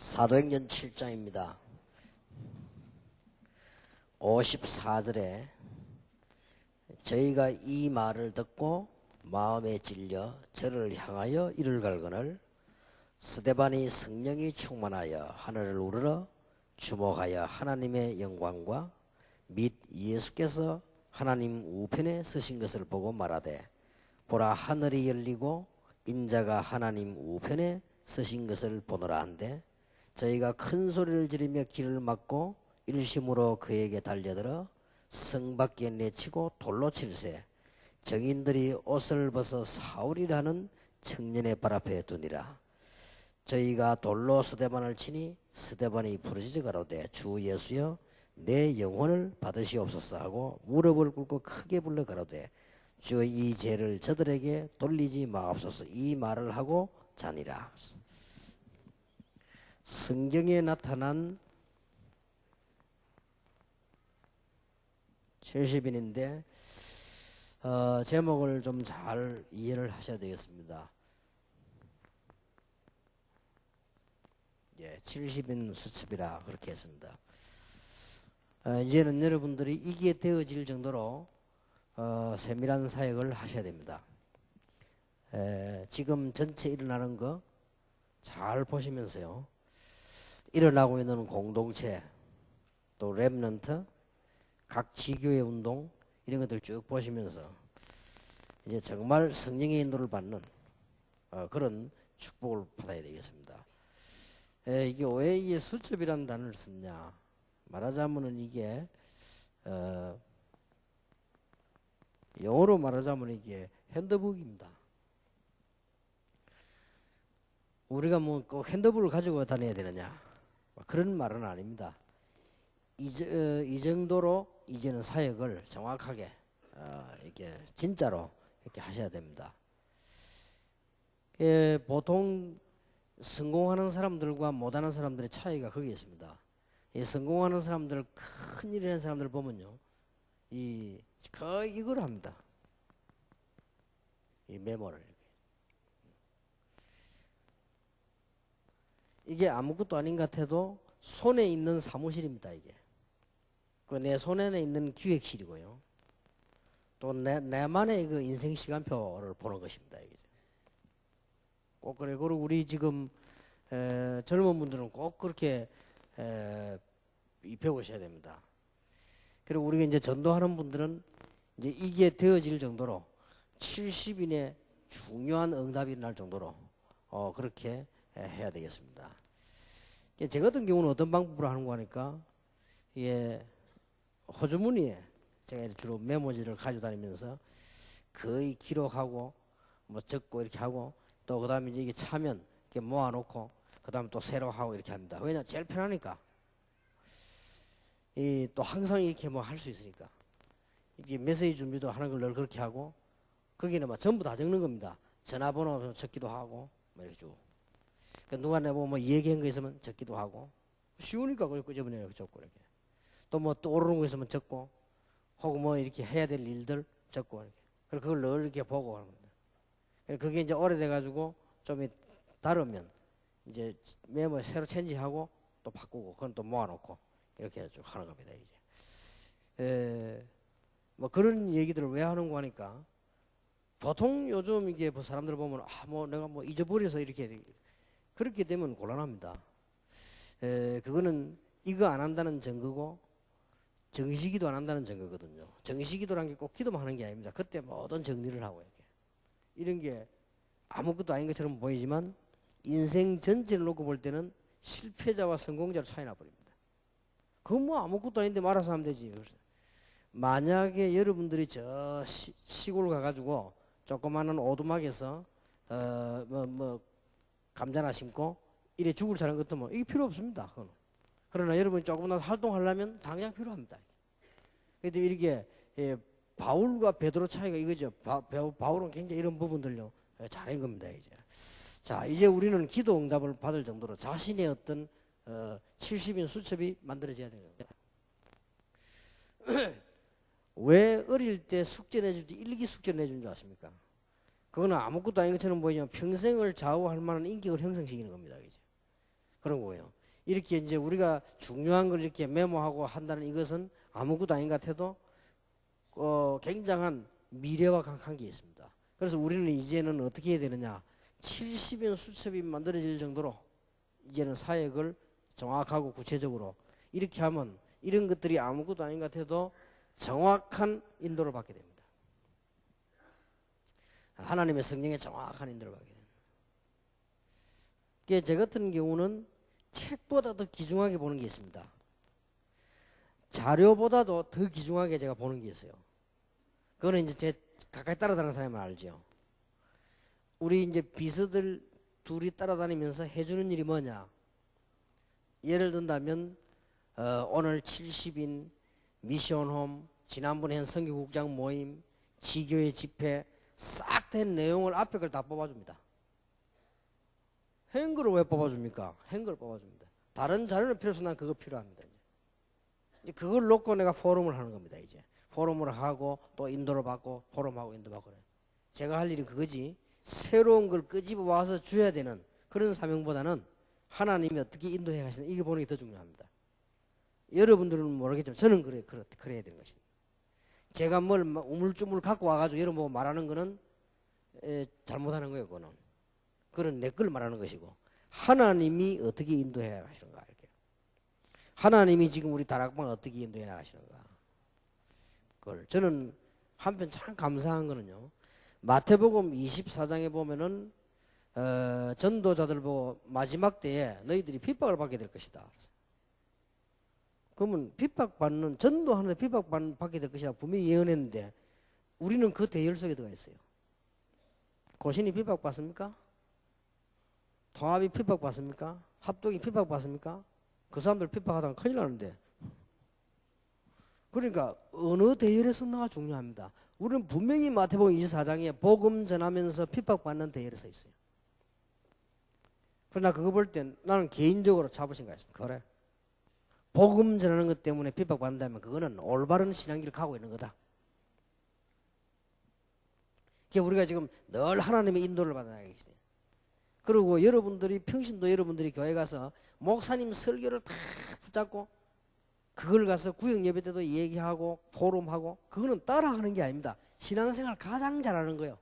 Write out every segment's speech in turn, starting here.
사도행전 7장입니다. 54절에 저희가 이 말을 듣고 마음에 찔려 저를 향하여 이를 갈거늘 스데반이 성령이 충만하여 하늘을 우러러 주목하여 하나님의 영광과 및 예수께서 하나님 우편에 서신 것을 보고 말하되 보라 하늘이 열리고 인자가 하나님 우편에 서신 것을 보노라 한데 저희가 큰 소리를 지르며 길을 막고 일심으로 그에게 달려들어 성 밖에 내치고 돌로 칠세 정인들이 옷을 벗어 사울이라는 청년의 발 앞에 두니라. 저희가 돌로 스데반을 치니 스데반이 부르짖어 가로되 주 예수여 내 영혼을 받으시옵소서 하고 무릎을 꿇고 크게 불러 가로되 주 이 죄를 저들에게 돌리지 마옵소서 이 말을 하고 자니라. 성경에 나타난 70인인데 제목을 좀 잘 이해를 하셔야 되겠습니다. 70인 수첩이라 그렇게 했습니다. 이제는 여러분들이 이게 되어질 정도로 세밀한 사역을 하셔야 됩니다. 지금 전체 일어나는 거 잘 보시면서요. 일어나고 있는 공동체, 또 렘넌트, 각 지교의 운동 이런 것들 쭉 보시면서 이제 정말 성령의 인도를 받는 그런 축복을 받아야 되겠습니다. 이게 왜 이게 수첩이라는 단어를 썼냐? 말하자면은 이게 영어로 말하자면 이게 핸드북입니다. 우리가 뭐 꼭 핸드북을 가지고 다녀야 되느냐? 그런 말은 아닙니다. 이 정도로 이제는 사역을 정확하게 이렇게 진짜로 이렇게 하셔야 됩니다. 보통 성공하는 사람들과 못하는 사람들의 차이가 거기에 있습니다. 이 성공하는 사람들, 큰 일을 하는 사람들 보면요, 거의 이걸 합니다. 이 메모를. 이게 아무것도 아닌 것 같아도 손에 있는 사무실입니다. 이게 내 손에 있는 기획실이고요. 또 내만의 그 인생 시간표를 보는 것입니다. 이게 꼭 그래. 그리고 우리 지금 젊은 분들은 꼭 그렇게 입혀오셔야 됩니다. 그리고 우리가 이제 전도하는 분들은 이제 이게 되어질 정도로 70인의 중요한 응답이 날 정도로 그렇게 해야 되겠습니다. 제 같은 경우는 어떤 방법으로 하는 거 하니까 호주머니에 제가 주로 메모지를 가지고 다니면서 거의 기록하고 뭐 적고 이렇게 하고 또 그 다음에 이게 차면 이렇게 모아놓고 그 다음에 또 새로 하고 이렇게 합니다. 왜냐 제일 편하니까. 또 항상 이렇게 뭐 할 수 있으니까. 이게 메시지 준비도 하는 걸 늘 그렇게 하고 거기는 막 전부 다 적는 겁니다. 전화번호 적기도 하고 뭐 이렇게 주고. 그러니까 누가 내보고 뭐 얘기한 거 있으면 적기도 하고 쉬우니까 그걸 끄집어내고 적고 이렇게. 또 뭐 떠오르는 거 있으면 적고 혹은 뭐 이렇게 해야 될 일들 적고 이렇게. 그리고 그걸 늘 이렇게 보고 하는 겁니다. 그게 이제 오래돼가지고 좀 다르면 이제 메모 새로 체인지하고 또 바꾸고 그건 또 모아놓고 이렇게 쭉 하는 겁니다. 이제 뭐 그런 얘기들을 왜 하는 거 하니까 보통 요즘 이게 뭐 사람들 보면 뭐 내가 뭐 잊어버려서 이렇게 그렇게 되면 곤란합니다. 그거는 이거 안 한다는 증거고 정시기도 안 한다는 증거거든요. 정시기도라는 게 꼭 기도만 하는 게 아닙니다. 그때 모든 정리를 하고 이렇게. 이런 게 아무것도 아닌 것처럼 보이지만 인생 전체를 놓고 볼 때는 실패자와 성공자로 차이 나버립니다. 그건 뭐 아무것도 아닌데 말아서 하면 되지. 만약에 여러분들이 저 시골 가가지고 조그마한 오두막에서 감자나 심고 이래 죽을 사는 것도 뭐 이게 필요 없습니다. 그거는. 그러나 여러분이 조금이라도 활동하려면 당장 필요합니다. 그래도 이렇게 바울과 베드로 차이가 이거죠. 바울은 굉장히 이런 부분들요 잘한 겁니다. 이제 우리는 기도 응답을 받을 정도로 자신의 어떤 70인 수첩이 만들어져야 되는 겁니다. 왜 어릴 때 숙제 내줄 때 일기 숙제 내준 줄 아십니까? 그거는 아무것도 아닌 것처럼 보이지만 평생을 좌우할 만한 인격을 형성시키는 겁니다. 그런 거예요. 이렇게 이제 우리가 중요한 걸 이렇게 메모하고 한다는 이것은 아무것도 아닌 것 같아도 굉장한 미래와 관계가 있습니다. 그래서 우리는 이제는 어떻게 해야 되느냐? 70인 수첩이 만들어질 정도로 이제는 사역을 정확하고 구체적으로 이렇게 하면 이런 것들이 아무것도 아닌 것 같아도 정확한 인도를 받게 됩니다. 하나님의 성령의 정확한 인도를 받게 됩니다. 제 같은 경우는 책보다 더 귀중하게 보는 게 있습니다. 자료보다도 더 귀중하게 제가 보는 게 있어요. 그거는 이제 제 가까이 따라다니는 사람은 알죠. 우리 이제 비서들 둘이 따라다니면서 해주는 일이 뭐냐? 예를 든다면 오늘 70인 미션홈, 지난번에 한 선교국장 모임, 지교회 집회 싹 된 내용을 앞에 걸 다 뽑아줍니다. 행거를 왜 뽑아줍니까? 행거를 뽑아줍니다. 다른 자료는 필요 없어. 난 그거 필요합니다. 이제 그걸 놓고 내가 포럼을 하는 겁니다. 이제 포럼을 하고 또 인도를 받고 포럼하고 인도받고 그래. 제가 할 일이 그거지. 새로운 걸 끄집어 와서 줘야 되는 그런 사명보다는 하나님이 어떻게 인도해 가시는 이게 보는 게 더 중요합니다. 여러분들은 모르겠지만 저는 그래야 되는 것입니다. 제가 뭘 우물쭈물 갖고 와가지고 여러분 보고 말하는 거는 잘못하는 거예요. 그건 내 걸 말하는 것이고 하나님이 어떻게 인도해 가시는가 이렇게. 하나님이 지금 우리 다락방을 어떻게 인도해 나가시는가. 그걸 저는 한편 참 감사한 거는요. 마태복음 24장에 보면은 전도자들 보고 마지막 때에 너희들이 핍박을 받게 될 것이다. 그러면 핍박받는 전도하는데 핍박받게 될 것이다 분명히 예언했는데 우리는 그 대열 속에 들어가 있어요. 고신이 핍박받습니까? 통합이 핍박받습니까? 합동이 핍박받습니까? 그 사람들 핍박하다가 큰일 나는데. 그러니까 어느 대열에 섰나가 중요합니다. 우리는 분명히 마태복음 24장에 복음 전하면서 핍박받는 대열에 서 있어요. 그러나 그거 볼 땐 나는 개인적으로 자부심가 있습니다. 그래. 복음 전하는 것 때문에 핍박받는다면 그거는 올바른 신앙길을 가고 있는 거다. 그러니까 우리가 지금 늘 하나님의 인도를 받아야 계시네요. 그리고 여러분들이 평신도 여러분들이 교회 가서 목사님 설교를 다 붙잡고 그걸 가서 구역 예배 때도 얘기하고 포럼하고 그거는 따라하는 게 아닙니다. 신앙생활 가장 잘하는 거예요.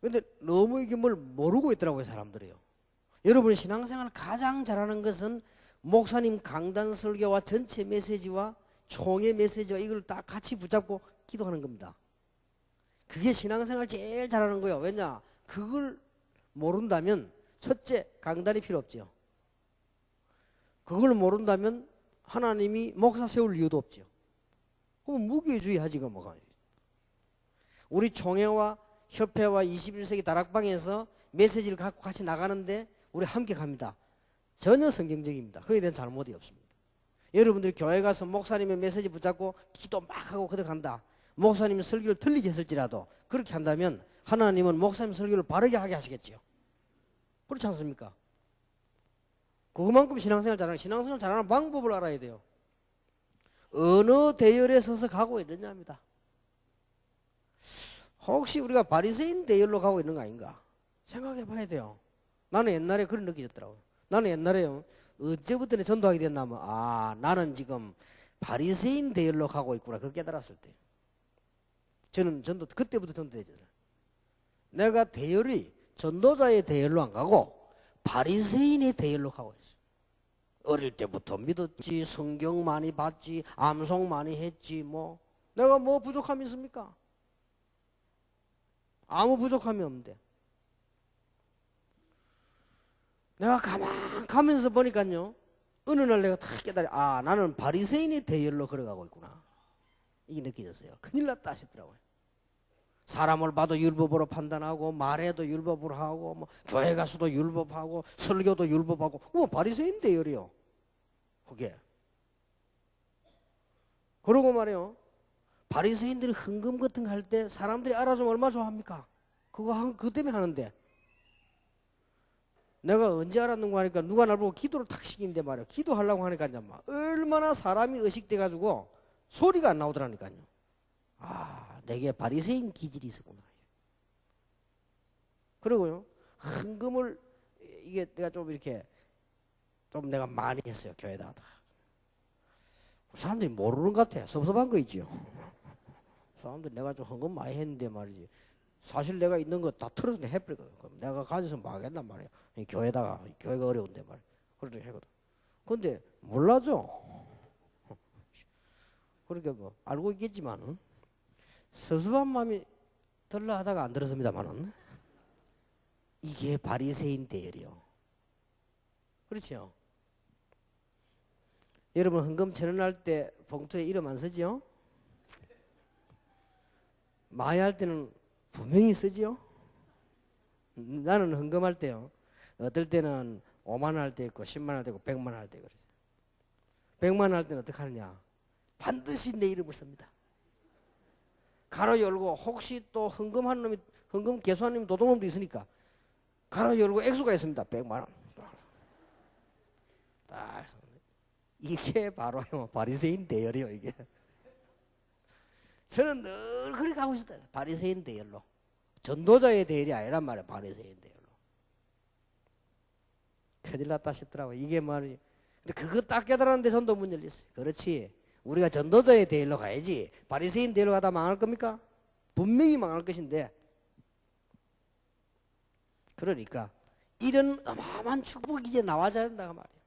그런데 너무 이게 뭘 모르고 있더라고요 사람들이요. 여러분이 신앙생활 가장 잘하는 것은 목사님 강단 설교와 전체 메시지와 총회 메시지와 이걸 다 같이 붙잡고 기도하는 겁니다. 그게 신앙생활 제일 잘하는 거예요. 왜냐? 그걸 모른다면 첫째 강단이 필요 없죠. 그걸 모른다면 하나님이 목사 세울 이유도 없죠. 그럼 무교주의 하지 그 뭐가. 우리 총회와 협회와 21세기 다락방에서 메시지를 갖고 같이 나가는데 우리 함께 갑니다. 전혀 성경적입니다. 거기에 대한 잘못이 없습니다. 여러분들이 교회 가서 목사님의 메시지 붙잡고 기도 막 하고 그대로 간다. 목사님의 설교를 틀리게 했을지라도 그렇게 한다면 하나님은 목사님 설교를 바르게 하게 하시겠죠. 그렇지 않습니까? 그만큼 신앙생활 잘하는 방법을 알아야 돼요. 어느 대열에 서서 가고 있느냐입니다. 혹시 우리가 바리새인 대열로 가고 있는 거 아닌가 생각해 봐야 돼요. 나는 옛날에 그런 느끼셨더라고요. 나는 옛날에요. 어째부터 전도하게 됐냐면 나는 지금 바리새인 대열로 가고 있구나. 그거 깨달았을 때. 저는 그때부터 전도했잖아요. 내가 대열이 전도자의 대열로 안 가고 바리새인의 대열로 가고 있어요. 어릴 때부터 믿었지, 성경 많이 봤지, 암송 많이 했지, 내가 뭐 부족함이 있습니까? 아무 부족함이 없는데. 내가 가만 가면서 보니까요, 어느 날 내가 탁 깨달아, 나는 바리새인의 대열로 걸어가고 있구나. 이게 느껴졌어요. 큰일 났다 싶더라고요. 사람을 봐도 율법으로 판단하고 말해도 율법으로 하고 교회 가서도 율법하고 설교도 율법하고 바리새인 대열이요. 그게. 그러고 말이요. 바리새인들이 헌금 같은 거 할 때 사람들이 알아주면 얼마나 좋아합니까? 그거 때문에 하는데. 내가 언제 알았는가 하니까 누가 날 보고 기도를 탁 시키는데 말이야. 기도하려고 하니까 얼마나 사람이 의식돼가지고 소리가 안 나오더라니까요. 내게 바리새인 기질이 있었구나. 그리고요, 헌금을 이게 내가 좀 이렇게 좀 내가 많이 했어요. 교회다. 사람들이 모르는 것 같아. 섭섭한 거 있지요. 사람들이 내가 좀 헌금 많이 했는데 말이지. 사실 내가 있는 거 다 털어서 해버리거든. 그럼 내가 가져서 뭐 하겠단 말이야. 이 교회다가, 교회가 어려운데 말이야. 그렇게 하거든. 근데 몰라죠. 그러니까 뭐 알고 있겠지만은 섭섭한 마음이 들라 하다가 안 들었습니다만은 이게 바리새인 대열이요. 그렇죠. 여러분 헌금 1,000원 할 때 봉투에 이름 안 쓰지요? 많이 할 때는 분명히 쓰지요? 나는 헌금할 때요. 어떨 때는 5만 원 할 때 있고 10만 원 할 때 있고 100만 원 할 때 그랬어요. 100만 원 할 때는 어떻게 하느냐? 반드시 내 이름을 씁니다. 가로 열고 혹시 또 헌금하는 놈이 헌금 개수하는 놈이 도둑놈도 있으니까 가로 열고 액수가 있습니다. 100만 원. 딱 이게 바로 바리새인 대열이요. 이게 저는 늘 그렇게 하고 있었다. 바리새인 대열로. 전도자의 대열이 아니란 말이에요. 바리새인 대열로. 큰일 났다 싶더라고. 이게 말이. 근데 그거 딱 깨달았는데 전도 문 열렸어요. 그렇지. 우리가 전도자의 대열로 가야지. 바리새인 대열로 가다 망할 겁니까? 분명히 망할 것인데. 그러니까 이런 어마어마한 축복이 이제 나와줘야 된다고 말이에요.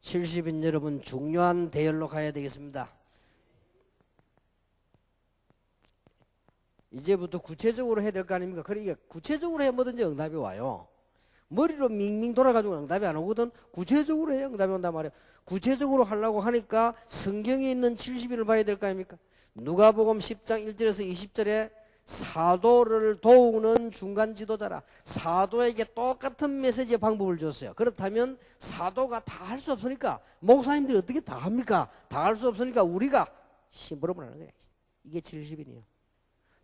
70인 여러분 중요한 대열로 가야 되겠습니다. 이제부터 구체적으로 해야 될 거 아닙니까? 그러니까 구체적으로 해 뭐든지 응답이 와요. 머리로 밍밍 돌아가지고 응답이 안 오거든. 구체적으로 해야 응답이 온단 말이에요. 구체적으로 하려고 하니까 성경에 있는 70인을 봐야 될 거 아닙니까? 누가복음 10장 1절에서 20절에 사도를 도우는 중간 지도자라. 사도에게 똑같은 메시지의 방법을 줬어요. 그렇다면 사도가 다 할 수 없으니까 목사님들이 어떻게 다 합니까? 다 할 수 없으니까 우리가 심부름을 하는 거예요. 이게 70인이에요.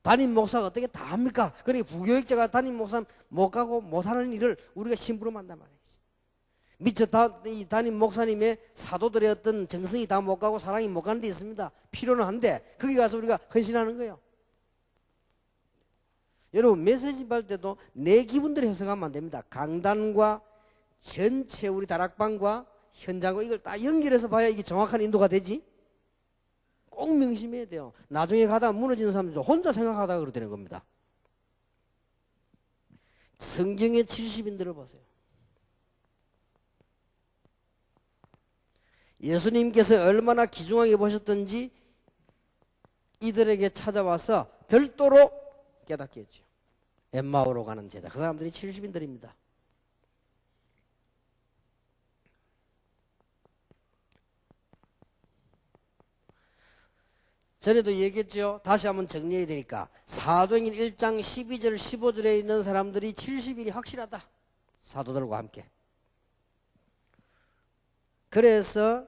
담임 목사가 어떻게 다 합니까? 그러니까 부교육자가 담임 목사 못 가고 못하는 일을 우리가 심부름한단 말이에요. 미처 이 담임 목사님의 사도들의 어떤 정성이 다 못 가고 사랑이 못 가는 데 있습니다. 필요는 한데 거기 가서 우리가 헌신하는 거예요. 여러분 메시지 받을 때도 내 기분대로 해석하면 안 됩니다. 강단과 전체 우리 다락방과 현장과 이걸 다 연결해서 봐야 이게 정확한 인도가 되지. 꼭 명심해야 돼요. 나중에 가다가 무너지는 사람들도 혼자 생각하다가 그렇게 되는 겁니다. 성경의 70인 들어보세요. 예수님께서 얼마나 귀중하게 보셨던지 이들에게 찾아와서 별도로 깨닫게 했죠. 엠마오로 가는 제자. 그 사람들이 70인들입니다. 전에도 얘기했죠. 다시 한번 정리해야 되니까 사도행전 1장 12절 15절에 있는 사람들이 70인이 확실하다. 사도들과 함께. 그래서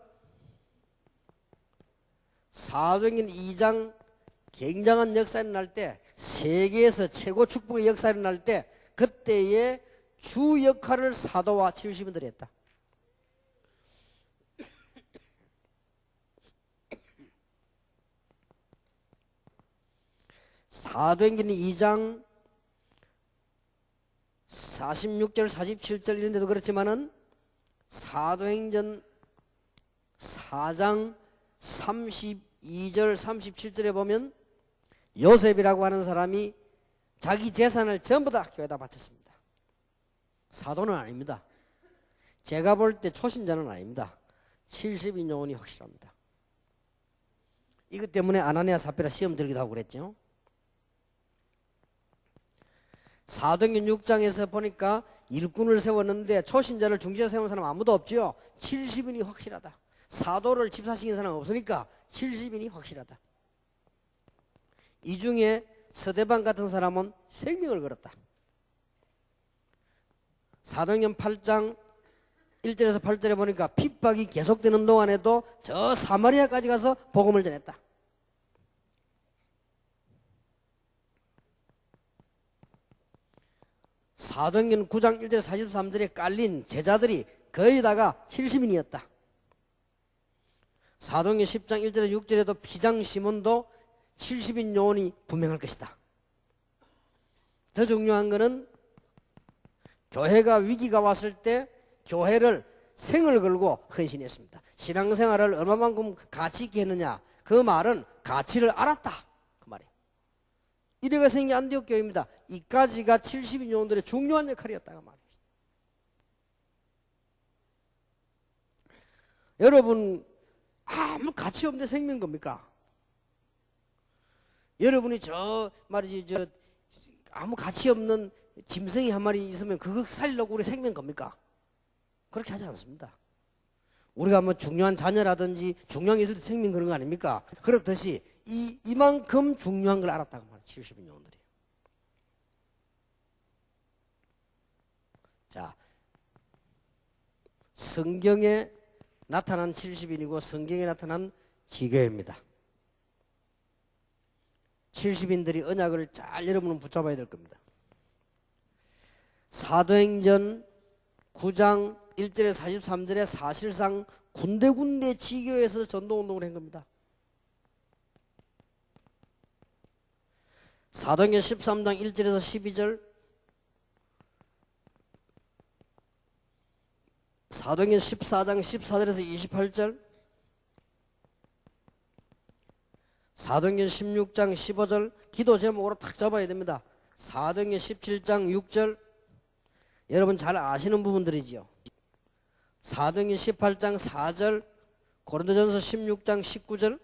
사도행전 2장 굉장한 역사가 날 때 세계에서 최고 축복의 역사가 날 때 그때의 주 역할을 사도와 70인들이 했다. 사도행전 2장 46절 47절 이런 데도 그렇지만은 사도행전 4장 32절 37절에 보면 요셉이라고 하는 사람이 자기 재산을 전부 다 교회에다 바쳤습니다. 사도는 아닙니다. 제가 볼 때 초신자는 아닙니다. 70인 요원이 확실합니다. 이것 때문에 아나니아 삽비라 시험 들기도 하고 그랬죠. 사도행전 6장에서 보니까 일꾼을 세웠는데 초신자를 중지자 세운 사람 아무도 없죠. 70인이 확실하다. 사도를 집사시킨 사람 없으니까 70인이 확실하다. 이 중에 서대반 같은 사람은 생명을 걸었다. 사도행전 8장 1절에서 8절에 보니까 핍박이 계속되는 동안에도 저 사마리아까지 가서 복음을 전했다. 사도행전 9장 1절 43절에 깔린 제자들이 거의 다가 70인이었다. 사도행전 10장 1절에 6절에도 비장 시몬도 70인 요원이 분명할 것이다. 더 중요한 것은 교회가 위기가 왔을 때 교회를 생을 걸고 헌신했습니다. 신앙생활을 얼마만큼 가치 있게 했느냐, 그 말은 가치를 알았다, 그 말이에요. 이래가 생긴 안디옥 교회입니다. 이까지가 70인 요원들의 중요한 역할이었다고 말합니다. 여러분, 아무 가치 없는 생명 겁니까? 여러분이 아무 가치 없는 짐승이 한 마리 있으면 그거 살려고 우리 생명 겁니까? 그렇게 하지 않습니다. 우리가 뭐 중요한 자녀라든지 중요한 게 있을 때 생명 그런 거 아닙니까? 그렇듯이 이만큼 중요한 걸 알았다고 말해요. 70인 영혼들이. 자, 성경에 나타난 70인이고 성경에 나타난 지교입니다. 70인들이 언약을 잘 여러분은 붙잡아야 될 겁니다. 사도행전 9장 1절에 43절에 사실상 군데군데 지교에서 전도운동을 한 겁니다. 사도행전 13장 1절에서 12절, 사도행전 14장 14절에서 28절, 사도행전 16장 15절, 기도 제목으로 탁 잡아야 됩니다. 사도행전 17장 6절, 여러분 잘 아시는 부분들이지요. 사도행전 18장 4절, 고린도전서 16장 19절,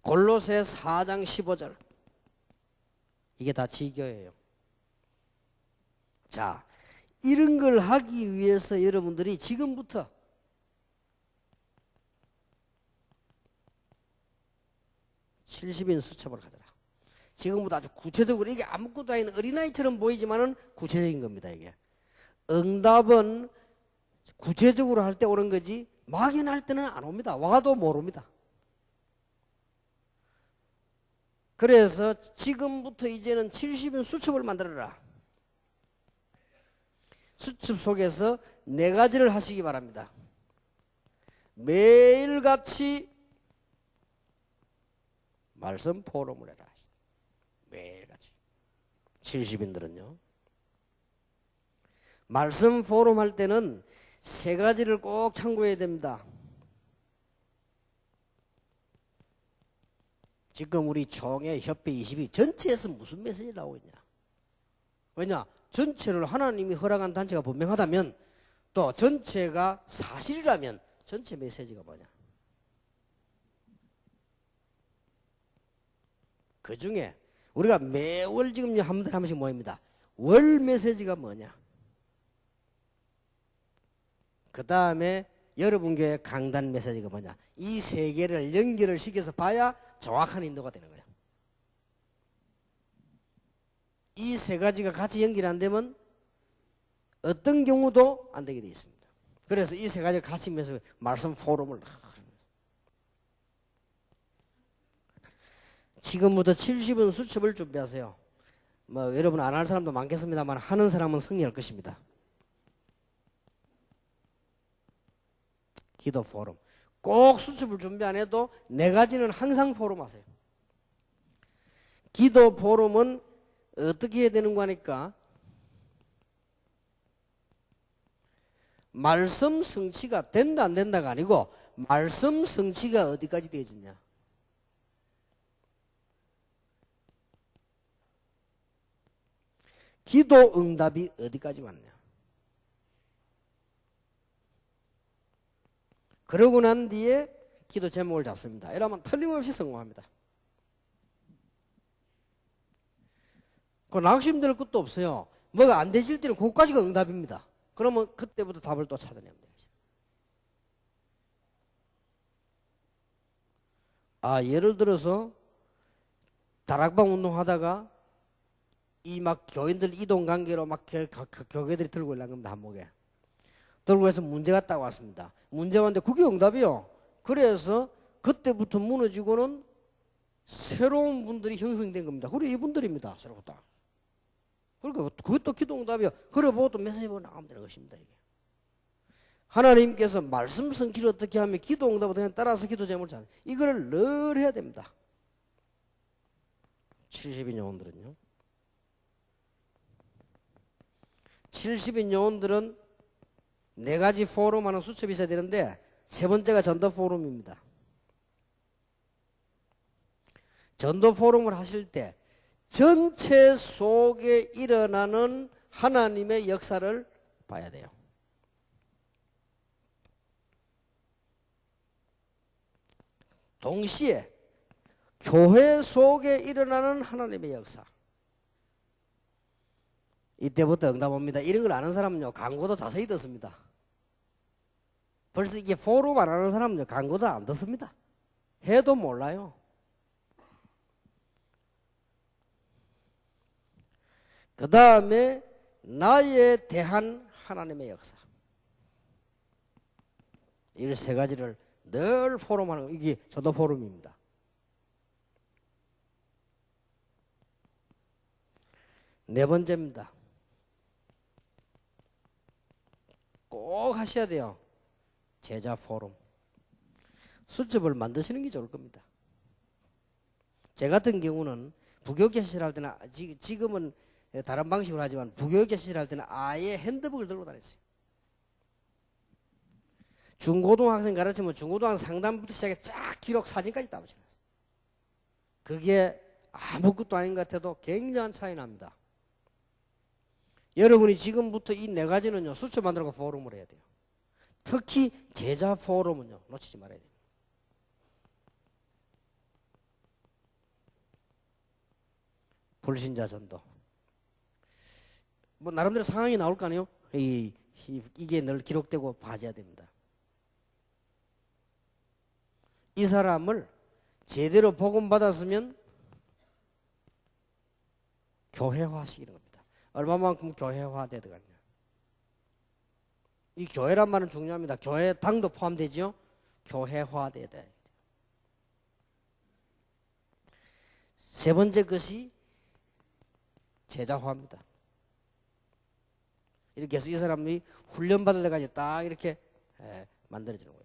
골로새 4장 15절, 이게 다 지교예요. 자, 이런 걸 하기 위해서 여러분들이 지금부터 (70인) 수첩을 하더라. 지금부터 아주 구체적으로, 이게 아무것도 아닌 어린아이처럼 보이지만은 구체적인 겁니다. 이게 응답은 구체적으로 할 때 오는 거지 막연할 때는 안 옵니다. 와도 모릅니다. 그래서 지금부터 이제는 70인 수첩을 만들어라. 수첩 속에서 4가지를 하시기 바랍니다. 매일같이 말씀 포럼을 해라. 매일같이. 70인들은요. 말씀 포럼 할 때는 3가지를 꼭 참고해야 됩니다. 지금 우리 총회 협회 22 전체에서 무슨 메시지를 나오고 있냐. 왜냐? 전체를 하나님이 허락한 단체가 분명하다면, 또 전체가 사실이라면 전체 메시지가 뭐냐. 그 중에 우리가 매월 지금 한 번씩 모입니다. 월 메시지가 뭐냐. 그 다음에 여러분 교회 강단 메시지가 뭐냐. 이 3개를 연결을 시켜서 봐야 정확한 인도가 되는 거예요. 이 3가지가 같이 연결이 안 되면 어떤 경우도 안 되게 되어 있습니다. 그래서 이 3가지를 같이 하면서 말씀 포럼을 지금부터 70은 수첩을 준비하세요. 뭐 여러분 안 할 사람도 많겠습니다만 하는 사람은 승리할 것입니다. 기도 포럼. 꼭 수첩을 준비 안 해도 4가지는 항상 포럼하세요. 기도 포럼은 어떻게 해야 되는 거니까 말씀 성취가 된다 안 된다가 아니고 말씀 성취가 어디까지 되어지냐. 기도 응답이 어디까지 왔냐. 그러고 난 뒤에 기도 제목을 잡습니다. 이러면 틀림없이 성공합니다. 그 낙심될 것도 없어요. 뭐가 안 되실 때는 그것까지가 응답입니다. 그러면 그때부터 답을 또 찾아내면 돼요. 예를 들어서 다락방 운동하다가 이 막 교인들 이동 관계로 막 교계들이 들고 올라간 겁니다. 한목에 들고 해서 문제가 딱 왔습니다. 문제가 왔는데 그게 응답이요. 그래서 그때부터 무너지고는 새로운 분들이 형성된 겁니다. 그리고 이분들입니다. 새로 딱. 그러니까 그것도 기도 응답이요. 그래 보고 또 메시지 보고 나가면 되는 것입니다. 이게. 하나님께서 말씀 성취를 어떻게 하면 기도 응답을 그냥 따라서 기도 제목을 잘. 이거를 늘 해야 됩니다. 70인 영혼들은요. 70인 요원들은 4가지 포럼하는 수첩이 있어야 되는데 세 번째가 전도 포럼입니다. 전도 포럼을 하실 때 전체 속에 일어나는 하나님의 역사를 봐야 돼요. 동시에 교회 속에 일어나는 하나님의 역사. 이때부터 응답 옵니다. 이런 걸 아는 사람은요, 광고도 자세히 듣습니다. 벌써 이게 포럼 안 하는 사람은요, 광고도 안 듣습니다. 해도 몰라요. 그 다음에 나에 대한 하나님의 역사. 이 세 가지를 늘 포럼하는 거, 이게 저도 포럼입니다. 네 번째입니다. 꼭 하셔야 돼요. 제자 포럼. 수첩을 만드시는 게 좋을 겁니다. 제 같은 경우는 부교육자 시절 할 때는, 지금은 다른 방식으로 하지만 부교육자 시절 할 때는 아예 핸드북을 들고 다녔어요. 중고등학생 가르치면 중고등학생 상담부터 시작해 쫙 기록 사진까지 다 붙여놨어요. 그게 아무것도 아닌 것 같아도 굉장한 차이 납니다. 여러분이 지금부터 이 4가지는요, 수첩 만들고 포럼을 해야 돼요. 특히 제자 포럼은요, 놓치지 말아야 돼요. 불신자 전도. 뭐 나름대로 상황이 나올 거 아니에요? 이게 늘 기록되고 봐줘야 됩니다. 이 사람을 제대로 복음 받았으면 교회화시키는 겁니다. 얼마만큼 교회화돼야 되겠냐. 이 교회란 말은 중요합니다. 교회 당도 포함되죠. 교회화돼야 돼. 세 번째 것이 제자화입니다. 이렇게 해서 이 사람이 훈련받을 때까지 딱 이렇게 만들어지는 거예요.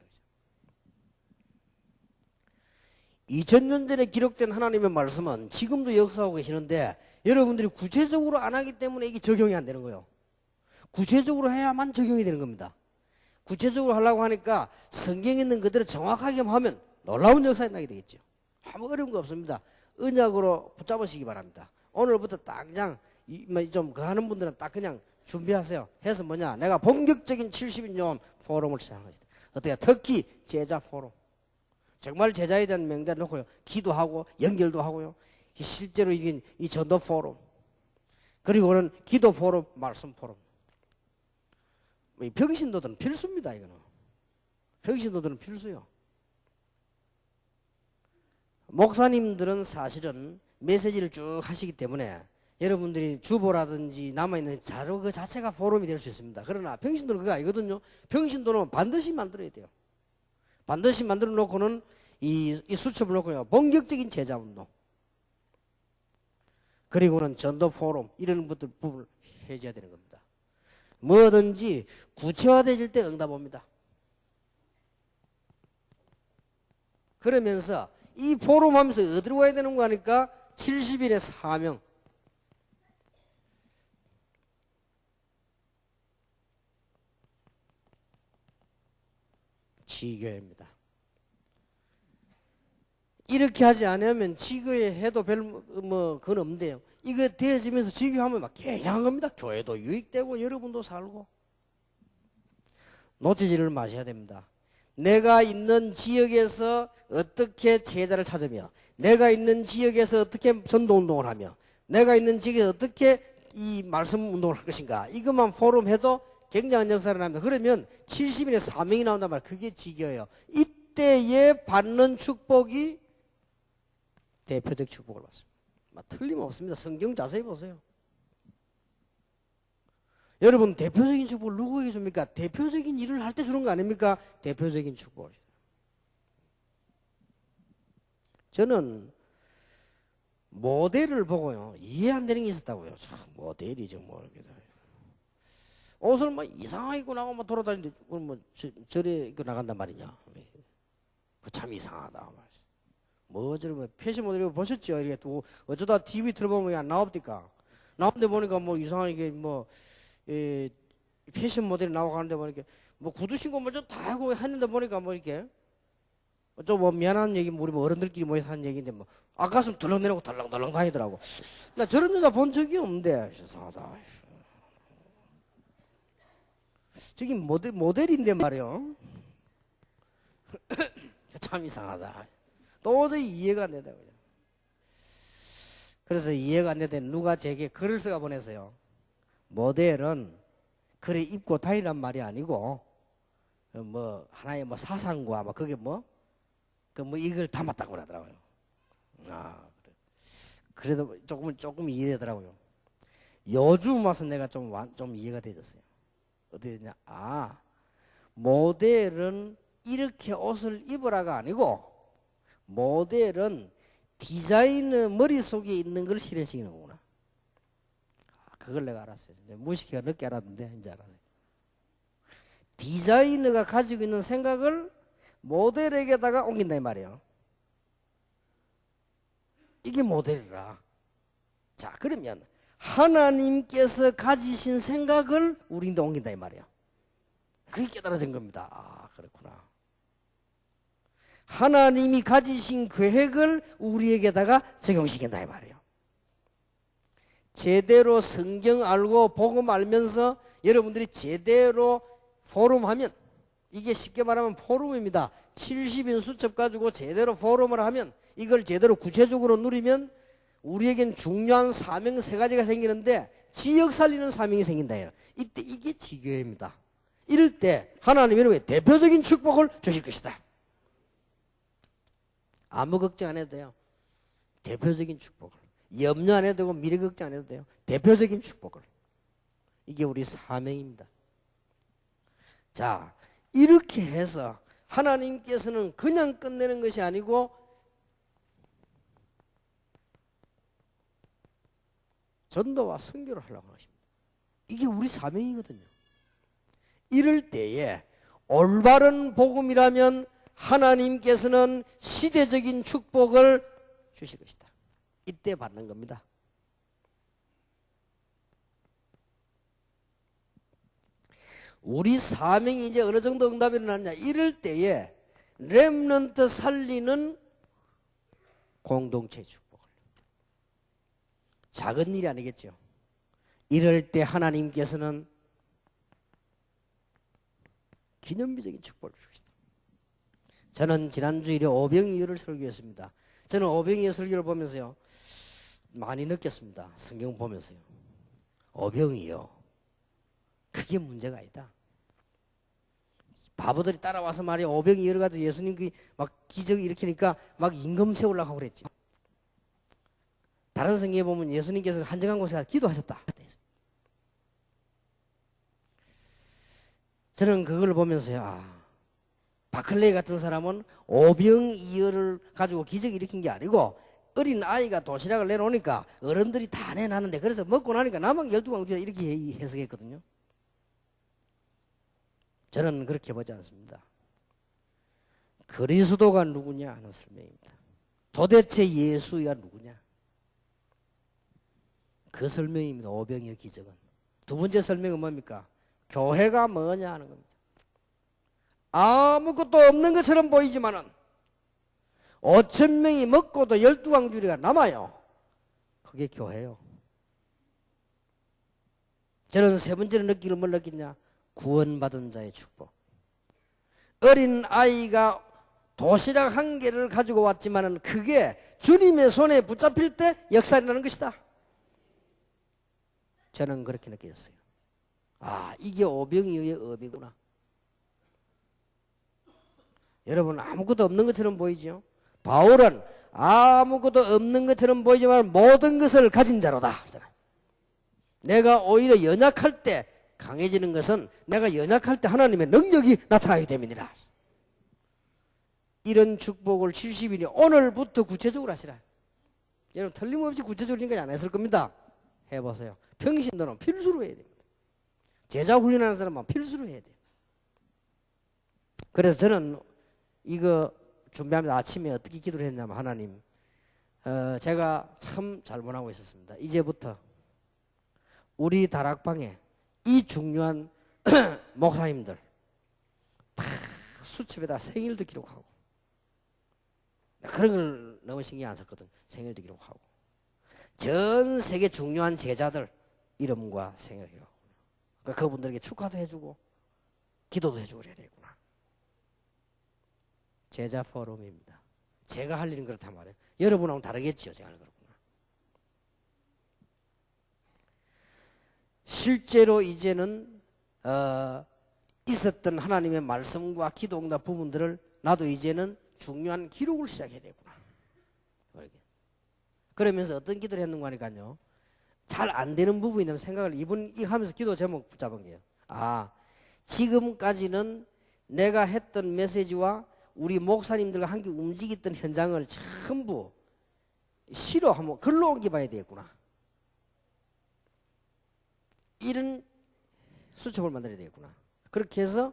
2000년 전에 기록된 하나님의 말씀은 지금도 역사하고 계시는데 여러분들이 구체적으로 안 하기 때문에 이게 적용이 안 되는 거예요. 구체적으로 해야만 적용이 되는 겁니다. 구체적으로 하려고 하니까 성경에 있는 그대로 정확하게 하면 놀라운 역사가 나게 되겠죠. 아무 어려운 거 없습니다. 언약으로 붙잡으시기 바랍니다. 오늘부터 당장 좀 그 하는 분들은 딱 그냥 준비하세요. 해서 뭐냐, 내가 본격적인 70인 요원 포럼을 시작한 것이다. 어떻게 특히 제자 포럼. 정말 제자에 대한 명단을 놓고요, 기도하고 연결도 하고요, 실제로 이긴 이 전도 포럼, 그리고는 기도 포럼, 말씀 포럼. 이 평신도들은 필수입니다. 이거는 평신도들은 필수요. 목사님들은 사실은 메시지를 쭉 하시기 때문에 여러분들이 주보라든지 남아있는 자료 그 자체가 포럼이 될 수 있습니다. 그러나 평신도는 그거 아니거든요. 평신도는 반드시 만들어야 돼요. 반드시 만들어 놓고는 이 수첩을 놓고요, 본격적인 제자운동, 그리고는 전도 포럼, 이런 것들 부분을 해줘야 되는 겁니다. 뭐든지 구체화되질 때 응답 옵니다. 그러면서 이 포럼 하면서 어디로 가야 되는 거 하니까 70일의 사명. 지교회입니다. 이렇게 하지 않으면 지교회 해도 그건 없는데요. 이거 되어지면서 지교하면 막 굉장한 겁니다. 교회도 유익되고 여러분도 살고. 놓치지를 마셔야 됩니다. 내가 있는 지역에서 어떻게 제자를 찾으며, 내가 있는 지역에서 어떻게 전도운동을 하며, 내가 있는 지역에서 어떻게 이 말씀 운동을 할 것인가, 이것만 포럼 해도 굉장한 역사를 합니다. 그러면 70일에 사명이 나온단 말이에요. 그게 지교예요. 이때에 받는 축복이 대표적 축복을 받습니다. 틀림없습니다. 성경 자세히 보세요. 여러분, 대표적인 축복을 누구에게 줍니까? 대표적인 일을 할 때 주는 거 아닙니까? 대표적인 축복을. 저는 모델을 보고요, 이해 안 되는 게 있었다고요. 참, 모델이죠, 뭐. 옷을 뭐 이상하게 입고 나가고 뭐 돌아다니는데, 뭐 저래 입고 나간단 말이냐. 그 참 이상하다. 뭐 저런 패션 모델 보셨죠? 이렇게 또 어쩌다 TV 틀어보면 안 나옵니까? 나오는데 보니까 뭐 이상하게 뭐 패션 모델이 나와가는데 보니까 뭐 구두 신고 뭐 좀 다 하고 했는데 보니까 뭐 이렇게 좀 뭐 미안한 얘기 우리 뭐 어른들끼리 모여서 하는 얘기인데 뭐 아가슴 덜렁 내리고 덜렁덜렁 다니더라고. 나 저런 여자 본 적이 없는데 이상하다. 저기 모델인데 말이요. 참 이상하다. 도저히 이해가 안 되더라고요. 그래서 이해가 안 되는데 누가 제게 글을 써가 보내서요. 모델은 그래 입고 다니란 말이 아니고 뭐 하나의 뭐 사상과 뭐 그게 뭐 이걸 담았다고 그러더라고요. 아 그래. 그래도 조금 이해되더라고요. 요즘 와서 내가 좀 이해가 되졌어요. 어떻게 되냐? 아 모델은 이렇게 옷을 입으라가 아니고 모델은 디자이너 머릿속에 있는 걸 실현시키는 거구나. 그걸 내가 알았어요. 무의식해가 늦게 알았는데 이제 알았어요. 디자이너가 가지고 있는 생각을 모델에게다가 옮긴다 이 말이에요. 이게 모델이라. 자 그러면 하나님께서 가지신 생각을 우리도 옮긴다 이 말이에요. 그게 깨달아진 겁니다. 아 그렇구나. 하나님이 가지신 계획을 우리에게다가 적용시킨다 이 말이에요. 제대로 성경 알고 복음 알면서 여러분들이 제대로 포럼하면 이게 쉽게 말하면 포럼입니다. 70인 수첩 가지고 제대로 포럼을 하면 이걸 제대로 구체적으로 누리면 우리에겐 중요한 사명 세 가지가 생기는데 지역 살리는 사명이 생긴다. 이때 이게 지교회입니다. 이럴 때 하나님이 이렇게 대표적인 축복을 주실 것이다. 아무 걱정 안 해도 돼요. 대표적인 축복을. 염려 안 해도 되고 미래 걱정 안 해도 돼요. 대표적인 축복을. 이게 우리 사명입니다. 자, 이렇게 해서 하나님께서는 그냥 끝내는 것이 아니고 전도와 선교를 하려고 하십니다. 이게 우리 사명이거든요. 이럴 때에 올바른 복음이라면 하나님께서는 시대적인 축복을 주실 것이다. 이때 받는 겁니다. 우리 사명이 이제 어느 정도 응답이 일어났냐 이럴 때에 렘넌트 살리는 공동체 축복을. 작은 일이 아니겠죠. 이럴 때 하나님께서는 기념비적인 축복을 주십니다. 저는 지난주일에 오병이어를 설교했습니다. 저는 오병이어 설교를 보면서요 많이 느꼈습니다. 성경 보면서요. 오병이어 그게 문제가 아니다. 바보들이 따라와서 말이야 오병이어를 가지고 예수님 막 기적 일으키니까 막 임금 세우려고 하고 그랬죠. 다른 성경에 보면 예수님께서 한적한 곳에 가서 기도하셨다. 저는 그걸 보면서요 바클레이 같은 사람은 오병이어를 가지고 기적 일으킨 게 아니고 어린 아이가 도시락을 내놓으니까 어른들이 다 내놨는데 그래서 먹고 나니까 나만 12광주다 이렇게 해석했거든요. 저는 그렇게 보지 않습니다. 그리스도가 누구냐 하는 설명입니다. 도대체 예수가 누구냐? 그 설명입니다. 오병이어 기적은. 두 번째 설명은 뭡니까? 교회가 뭐냐 하는 겁니다. 아무것도 없는 것처럼 보이지만은 5,000명이 먹고도 12광주리가 남아요. 그게 교회예요. 저는 세 번째로 느끼는 뭘 느끼냐? 구원받은 자의 축복. 어린 아이가 도시락 한 개를 가지고 왔지만은 그게 주님의 손에 붙잡힐 때 역사가 일어나는 것이다. 저는 그렇게 느꼈어요. 아, 이게 오병이어의 의미구나. 여러분 아무것도 없는 것처럼 보이죠? 바울은 아무것도 없는 것처럼 보이지만 모든 것을 가진 자로다. 내가 오히려 연약할 때 강해지는 것은 내가 연약할 때 하나님의 능력이 나타나게 됨이니라. 이런 축복을 70일이 오늘부터 구체적으로 하시라. 여러분 틀림없이 구체적으로 지금까지 안 했을 겁니다. 해보세요. 평신도는 필수로 해야 됩니다. 제자 훈련하는 사람은 필수로 해야 돼요. 그래서 저는 이거 준비하면서 아침에 어떻게 기도를 했냐면 하나님 제가 참 잘못하고 있었습니다. 이제부터 우리 다락방에 이 중요한 목사님들 다 수첩에다 생일도 기록하고, 그런 걸 너무 신경 안 썼거든. 생일도 기록하고 전 세계 중요한 제자들 이름과 생일을 기록하고, 그분들에게 축하도 해주고 기도도 해주고 그래야 되구나. 제자 포럼입니다. 제가 할 일은 그렇단 말이에요. 여러분하고는 다르겠지요. 제가 하는 거구나. 실제로 이제는 있었던 하나님의 말씀과 기도응답 부분들을 나도 이제는 중요한 기록을 시작해야 되구나. 그러면서 어떤 기도를 했는가 하니까요, 잘 안 되는 부분이 있는 생각을 이거 하면서 기도 제목 붙잡은 게요. 지금까지는 내가 했던 메시지와 우리 목사님들과 함께 움직였던 현장을 전부 시로 한번 글로 옮겨봐야 되겠구나. 이런 수첩을 만들어야 되겠구나. 그렇게 해서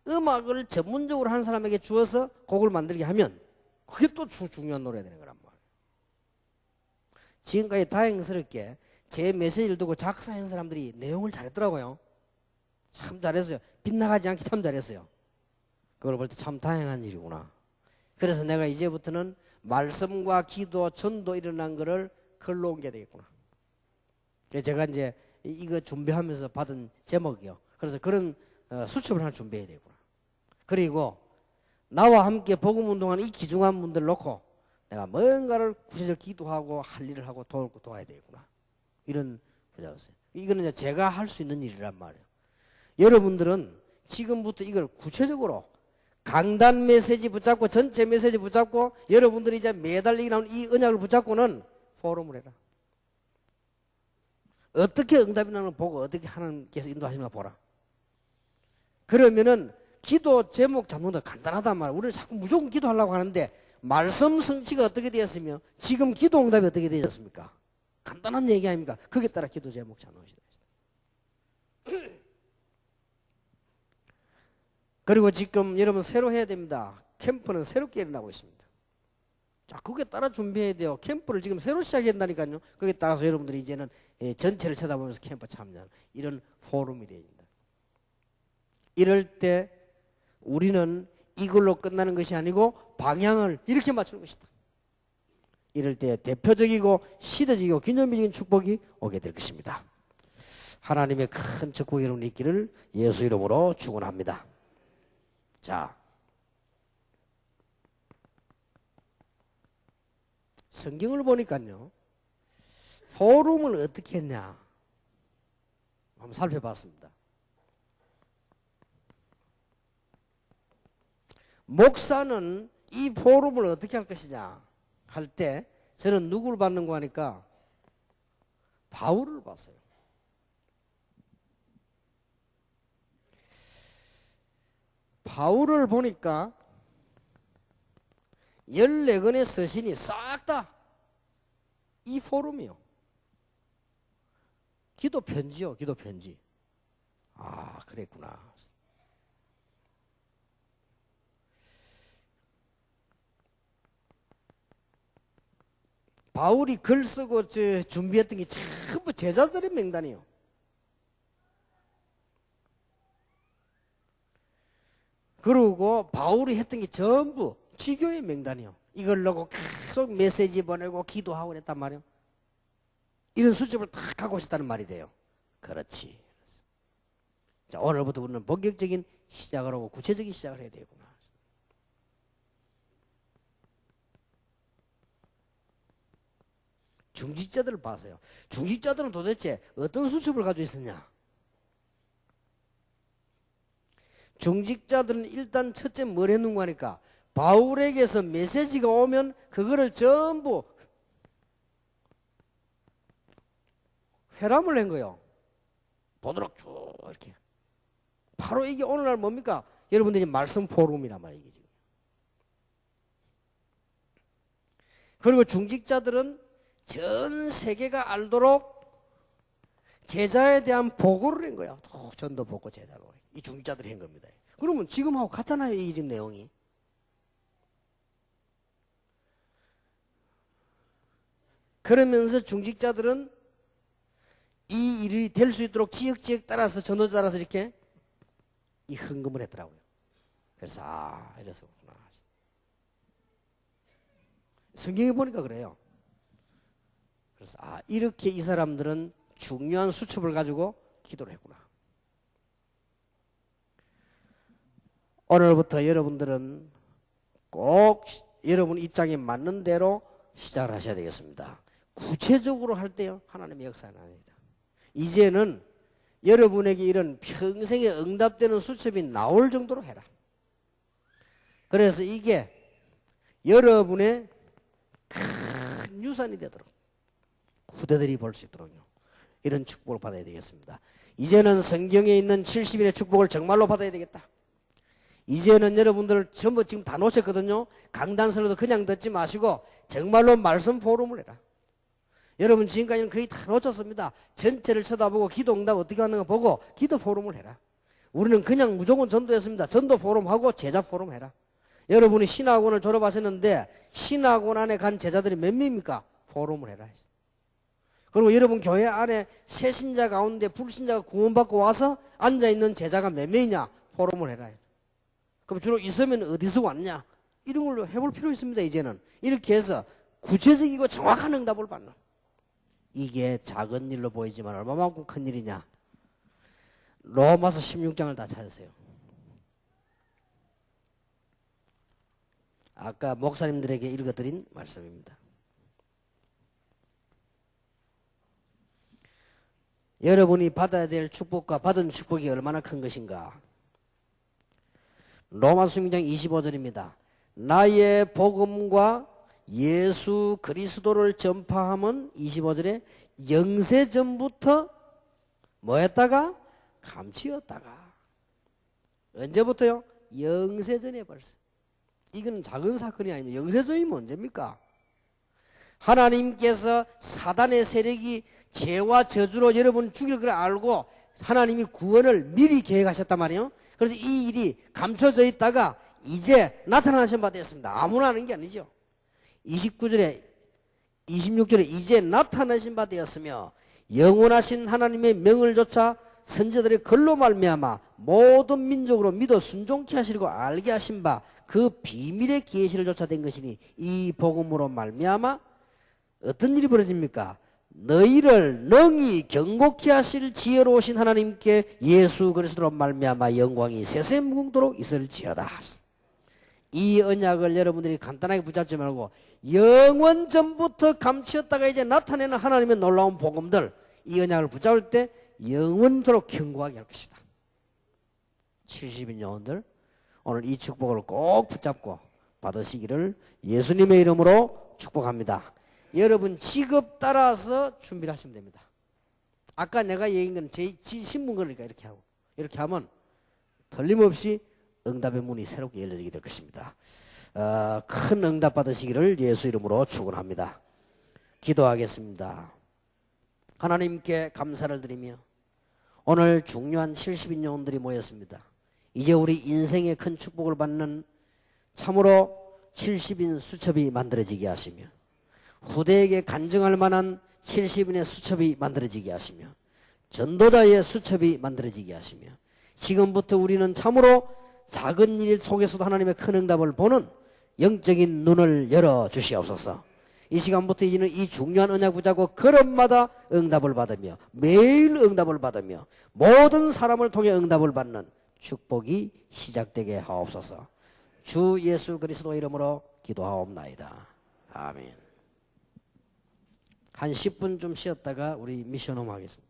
음악을 전문적으로 하는 사람에게 주어서 곡을 만들게 하면 그게 또 중요한 노래가 되는 거란 말이에요. 지금까지 다행스럽게 제 메시지를 두고 작사한 사람들이 내용을 잘했더라고요. 참 잘했어요. 빗나가지 않게 참 잘했어요. 그걸 볼 때 참 다행한 일이구나. 그래서 내가 이제부터는 말씀과 기도, 전도 일어난 거를 글로 옮겨야 되겠구나. 제가 이제 이거 준비하면서 받은 제목이요. 그래서 그런 수첩을 하나 준비해야 되구나. 그리고 나와 함께 복음 운동하는 이 귀중한 분들 놓고 내가 뭔가를 구체적으로 기도하고 할 일을 하고 도와야 되겠구나. 이런 부자였어요. 이거는 이제 제가 할 수 있는 일이란 말이에요. 여러분들은 지금부터 이걸 구체적으로 강단 메시지 붙잡고 전체 메시지 붙잡고 여러분들이 이제 매달리게 나오는 이 언약을 붙잡고는 포럼을 해라. 어떻게 응답이 나는 걸 보고 어떻게 하나님께서 인도하시는가 보라. 그러면은 기도 제목 잡는 거 간단하단 말이야. 우리는 자꾸 무조건 기도하려고 하는데 말씀 성취가 어떻게 되었으며 지금 기도 응답이 어떻게 되었습니까? 간단한 얘기 아닙니까? 거기에 따라 기도 제목 잡는 것이다. 그리고 지금 여러분 새로 해야 됩니다. 캠프는 새롭게 일어나고 있습니다. 자, 거기에 따라 준비해야 돼요. 캠프를 지금 새로 시작한다니까요. 거기에 따라서 여러분들이 이제는 전체를 쳐다보면서 캠프 참여하는 이런 포럼이 되어야 된다. 이럴 때 우리는 이걸로 끝나는 것이 아니고 방향을 이렇게 맞추는 것이다. 이럴 때 대표적이고 시대적이고 기념비적인 축복이 오게 될 것입니다. 하나님의 큰 축복이 여러분 있기를 예수 이름으로 축원합니다. 자, 성경을 보니까요, 포럼을 어떻게 했냐 한번 살펴봤습니다. 목사는 이 포럼을 어떻게 할 것이냐 할 때 저는 누구를 받는 거 하니까 바울을 봤어요. 바울을 보니까 14권의 서신이 싹 다 이 포럼이요. 기도 편지요. 기도 편지. 아, 그랬구나. 바울이 글 쓰고 준비했던 게 전부 제자들의 명단이에요. 그리고 바울이 했던 게 전부 지교의 명단이요. 이걸 넣고 계속 메시지 보내고 기도하고 그랬단 말이에요. 이런 수첩을 다 갖고 있었다는 말이 돼요. 그렇지. 자, 오늘부터 우리는 본격적인 시작을 하고 구체적인 시작을 해야 되구나. 중직자들을 봐서요. 중직자들은 도대체 어떤 수첩을 가지고 있었냐? 중직자들은 일단 첫째 뭘 했는가 하니까 바울에게서 메시지가 오면 그거를 전부 회람을 한 거예요. 보도록 쭉 이렇게. 바로 이게 오늘날 뭡니까? 여러분들이 말씀 포럼이란 말이에요. 지금. 그리고 중직자들은 전 세계가 알도록 제자에 대한 보고를 한 거야. 전도 보고 제자 보고. 이 중직자들이 한 겁니다. 그러면 지금하고 같잖아요. 이 지금 내용이. 그러면서 중직자들은 이 일이 될 수 있도록 지역 따라서 전도 따라서 이렇게 이 헌금을 했더라고요. 그래서 이래서 그렇구나. 성경에 보니까 그래요. 그래서 이렇게 이 사람들은 중요한 수첩을 가지고 기도를 했구나. 오늘부터 여러분들은 꼭 여러분 입장에 맞는 대로 시작을 하셔야 되겠습니다. 구체적으로 할 때요, 하나님의 역사는 아닙니다. 이제는 여러분에게 이런 평생에 응답되는 수첩이 나올 정도로 해라. 그래서 이게 여러분의 큰 유산이 되도록 후대들이 볼 수 있도록요, 이런 축복을 받아야 되겠습니다. 이제는 성경에 있는 70인의 축복을 정말로 받아야 되겠다. 이제는 여러분들 전부 지금 다 놓쳤거든요. 강단설도 그냥 듣지 마시고 정말로 말씀 포럼을 해라. 여러분 지금까지는 거의 다 놓쳤습니다. 전체를 쳐다보고 기도 응답 어떻게 하는가 보고 기도 포럼을 해라. 우리는 그냥 무조건 전도했습니다. 전도 포럼하고 제자 포럼 해라. 여러분이 신학원을 졸업하셨는데 신학원 안에 간 제자들이 몇 명입니까? 포럼을 해라. 그리고 여러분 교회 안에 새신자 가운데 불신자가 구원받고 와서 앉아있는 제자가 몇 명이냐? 포럼을 해라. 그럼 주로 있으면 어디서 왔냐? 이런 걸로 해볼 필요 있습니다. 이제는 이렇게 해서 구체적이고 정확한 응답을 받는, 이게 작은 일로 보이지만 얼마만큼 큰 일이냐. 로마서 16장을 다 찾으세요. 아까 목사님들에게 읽어드린 말씀입니다. 여러분이 받아야 될 축복과 받은 축복이 얼마나 큰 것인가. 로마서 16장 25절입니다. 나의 복음과 예수 그리스도를 전파함은 25절에 영세전부터 뭐 했다가? 감추었다가. 언제부터요? 영세전에 벌써. 이건 작은 사건이 아닙니다. 영세전이면 언제입니까? 하나님께서 사단의 세력이 죄와 저주로 여러분 죽일 걸 알고 하나님이 구원을 미리 계획하셨단 말이에요. 그래서 이 일이 감춰져 있다가 이제 나타나신 바 되었습니다. 아무나 하는 게 아니죠. 29절에 26절에 이제 나타나신 바 되었으며 영원하신 하나님의 명을 조차 선지자들의 글로 말미암아 모든 민족으로 믿어 순종케 하시려고 알게 하신 바 그 비밀의 계시를 조차 된 것이니 이 복음으로 말미암아 어떤 일이 벌어집니까? 너희를 능히 경고케 하실 지혜로우신 하나님께 예수 그리스도로 말미암아 영광이 세세 무궁토록 있을지어다. 이 언약을 여러분들이 간단하게 붙잡지 말고 영원 전부터 감추었다가 이제 나타내는 하나님의 놀라운 복음들, 이 언약을 붙잡을 때 영원토록 견고하게 할 것이다. 70인 영혼들 오늘 이 축복을 꼭 붙잡고 받으시기를 예수님의 이름으로 축복합니다. 여러분 직업 따라서 준비를 하시면 됩니다. 아까 내가 얘기한 건 제 신문거니까 이렇게 하고, 이렇게 하면 틀림없이 응답의 문이 새롭게 열려지게 될 것입니다. 큰 응답 받으시기를 예수 이름으로 축원합니다. 기도하겠습니다. 하나님께 감사를 드리며 오늘 중요한 70인 영혼들이 모였습니다. 이제 우리 인생의 큰 축복을 받는 참으로 70인 수첩이 만들어지게 하시며 후대에게 간증할 만한 70인의 수첩이 만들어지게 하시며 전도자의 수첩이 만들어지게 하시며 지금부터 우리는 참으로 작은 일 속에서도 하나님의 큰 응답을 보는 영적인 눈을 열어주시옵소서. 이 시간부터 이제는 이 중요한 언약 붙잡고 걸음마다 응답을 받으며 매일 응답을 받으며 모든 사람을 통해 응답을 받는 축복이 시작되게 하옵소서. 주 예수 그리스도 이름으로 기도하옵나이다. 아멘. 한 10분 좀 쉬었다가 우리 미션홈 하겠습니다.